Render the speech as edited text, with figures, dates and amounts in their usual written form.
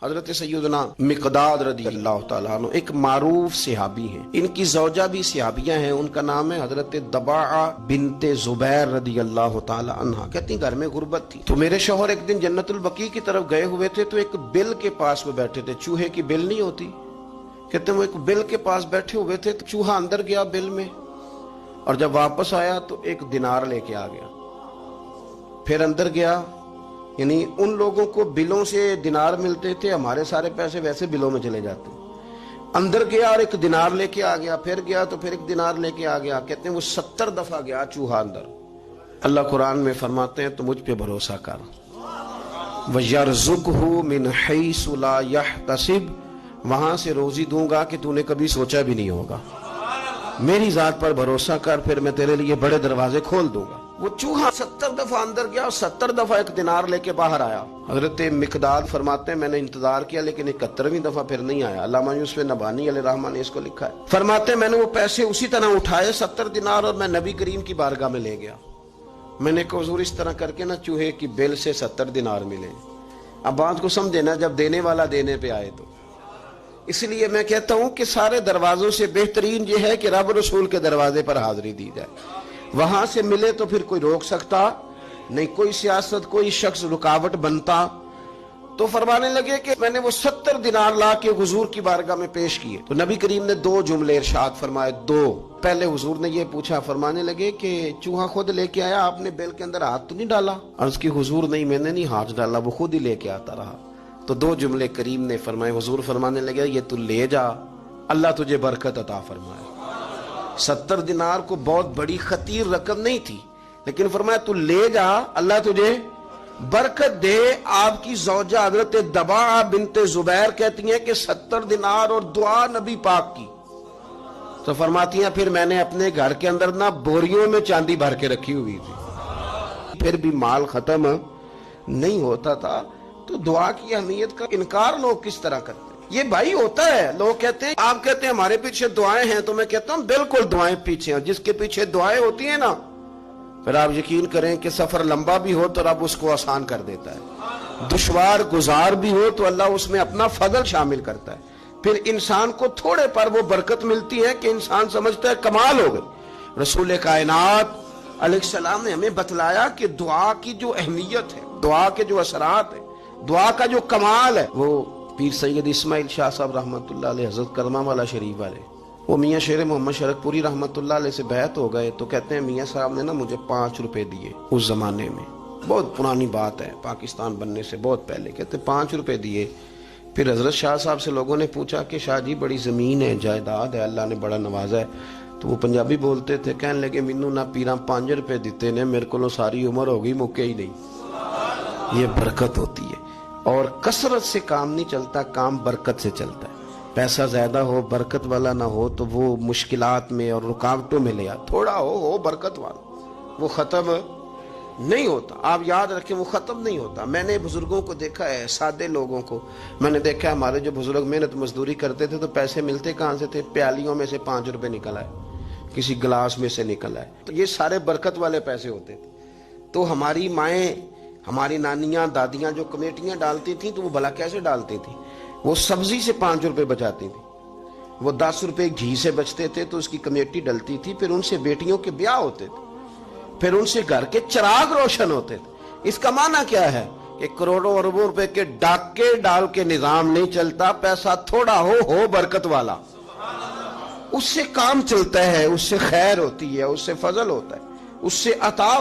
حضرت سیدنا مقداد رضی اللہ تعالیٰ عنہ ایک معروف صحابی ہیں، ان کی زوجہ بھی صحابیہ ہیں، ان کا نام ہے حضرت دباعہ بنت زبیر رضی اللہ تعالیٰ عنہ۔ کہتی ہیں گھر میں غربت تھی تو میرے شوہر ایک دن جنت البقیع کی طرف گئے ہوئے تھے تو ایک بل کے پاس وہ بیٹھے تھے، چوہے کی بل نہیں ہوتی، کہتے ہیں وہ ایک بل کے پاس بیٹھے ہوئے تھے تو چوہا اندر گیا بل میں، اور جب واپس آیا تو ایک دینار لے کے آ گیا، پھر اندر گیا، یعنی ان لوگوں کو بلوں سے دینار ملتے تھے، ہمارے سارے پیسے ویسے بلوں میں چلے جاتے، اندر گیا اور ایک دینار لے کے آ گیا، پھر گیا تو پھر ایک دینار لے کے آ گیا، کہتے ہیں وہ 70 دفعہ گیا چوہا اندر۔ اللہ قرآن میں فرماتے ہیں تو مجھ پہ بھروسہ کر، وَيَرْزُقْهُ مِنْ حَيْثُ لَا يَحْتَسِبُ، وہاں سے روزی دوں گا کہ تو نے کبھی سوچا بھی نہیں ہوگا، میری ذات پر بھروسہ کر، پھر میں تیرے لیے بڑے دروازے کھول دوں گا۔ وہ چوہا 70 دفعہ اندر گیا اور 70 دفعہ ایک دینار لے کے باہر آیا۔ حضرت مقداد فرماتے ہیں میں نے انتظار کیا لیکن 71ویں دفعہ پھر نہیں آیا۔ علامہ یوسف نبہانی علیہ رحمہ نے اس کو لکھا ہے، فرماتے ہیں میں نے وہ پیسے اسی طرح اٹھائے 70 دینار اور میں نبی کریم کی بارگاہ میں لے گیا، میں نے کہا حضور اس طرح کر کے نا چوہے کی بل سے 70 دینار ملے۔ اب بات کو سمجھے نا، جب دینے والا دینے پہ آئے تو اس لیے میں کہتا ہوں کہ سارے دروازوں سے بہترین یہ ہے کہ رب رسول کے دروازے پر حاضری دی جائے، وہاں سے ملے تو پھر کوئی روک سکتا نہیں، کوئی سیاست کوئی شخص رکاوٹ بنتا۔ تو فرمانے لگے کہ میں نے وہ 70 دینار لا کے حضور کی بارگاہ میں پیش کیے تو نبی کریم نے 2 جملے ارشاد فرمائے، 2۔ پہلے حضور نے یہ پوچھا، فرمانے لگے کہ چوہا خود لے کے آیا، آپ نے بیل کے اندر ہاتھ تو نہیں ڈالا؟ عرض کی حضور نہیں، میں نے نہیں ہاتھ ڈالا، وہ خود ہی لے کے آتا رہا۔ تو 2 جملے کریم نے فرمائے، حضور فرمانے لگے یہ تو لے جا، اللہ تجھے برکت عطا فرمائے۔ 70 دینار کو بہت بڑی خطیر رقم نہیں تھی، لیکن فرمایا تو لے جا، اللہ تجھے برکت دے۔ آپ کی زوجہ حضرت دباعہ بنت زبیر کہتی ہیں کہ 70 دینار اور دعا نبی پاک کی، تو فرماتی ہیں پھر میں نے اپنے گھر کے اندر نہ بوریوں میں چاندی بھر کے رکھی ہوئی تھی، پھر بھی مال ختم نہیں ہوتا تھا۔ تو دعا کی اہمیت کا انکار لوگ کس طرح کرتے ہیں؟ یہ بھائی ہوتا ہے، لوگ کہتے ہیں، آپ کہتے ہیں ہمارے پیچھے دعائیں ہیں، تو میں کہتا ہوں بالکل دعائیں پیچھے ہیں، جس کے پیچھے دعائیں ہوتی ہیں نا، پھر آپ یقین کریں کہ سفر لمبا بھی ہو تو رب اس کو آسان کر دیتا ہے، دشوار گزار بھی ہو تو اللہ اس میں اپنا فضل شامل کرتا ہے، پھر انسان کو تھوڑے پر وہ برکت ملتی ہے کہ انسان سمجھتا ہے کمال ہو گئی۔ رسول کائنات علیہ السلام نے ہمیں بتلایا کہ دعا کی جو اہمیت ہے، دعا کے جو اثرات ہیں، دعا کا جو کمال ہے، وہ پیر سید اسماعیل شاہ صاحب رحمۃ اللہ علیہ، حضرت کرمہ والا شریف والے، وہ میاں شیر محمد شرک پوری رحمۃ اللہ علیہ سے بیعت ہو گئے تو کہتے ہیں میاں صاحب نے نا مجھے 5 روپے دیے، اس زمانے میں بہت پرانی بات ہے، پاکستان بننے سے بہت پہلے، کہتے 5 روپے دیے۔ پھر حضرت شاہ صاحب سے لوگوں نے پوچھا کہ شاہ جی بڑی زمین ہے، جائیداد ہے، اللہ نے بڑا نوازا ہے، تو وہ پنجابی بولتے تھے، کہنے لگے مینوں نہ پیراں 5 روپے دیتے نے، میرے کو ساری عمر ہو گئی مکے ہی نہیں۔ یہ برکت ہوتی ہے، اور کثرت سے کام نہیں چلتا، کام برکت سے چلتا ہے۔ پیسہ زیادہ ہو برکت والا نہ ہو تو وہ مشکلات میں اور رکاوٹوں میں لے آ، تھوڑا ہو برکت والا، وہ ختم نہیں ہوتا، آپ یاد رکھیں وہ ختم نہیں ہوتا۔ میں نے بزرگوں کو دیکھا ہے، سادے لوگوں کو میں نے دیکھا ہے، ہمارے جو بزرگ محنت مزدوری کرتے تھے تو پیسے ملتے کہاں سے تھے؟ پیالیوں میں سے 5 روپے نکل آئے، کسی گلاس میں سے نکل آئے، تو یہ سارے برکت والے پیسے ہوتے تھے۔ تو ہماری مائیں، ہماری نانیاں دادیاں جو کمیٹیاں ڈالتی تھیں تو وہ بھلا کیسے ڈالتی تھیں؟ وہ سبزی سے 5 روپے بچاتی تھی، وہ 10 روپے گھی سے بچتے تھے تو اس کی کمیٹی ڈلتی تھی، پھر ان سے بیٹیوں کے بیاہ ہوتے تھے، پھر ان سے گھر کے چراغ روشن ہوتے تھے۔ اس کا معنی کیا ہے کہ کروڑوں اربوں روپے کے ڈاکے ڈال کے نظام نہیں چلتا، پیسہ تھوڑا ہو برکت والا، اس سے کام چلتا ہے، اس سے خیر ہوتی ہے، اس سے فضل ہوتا ہے، اس سے عطا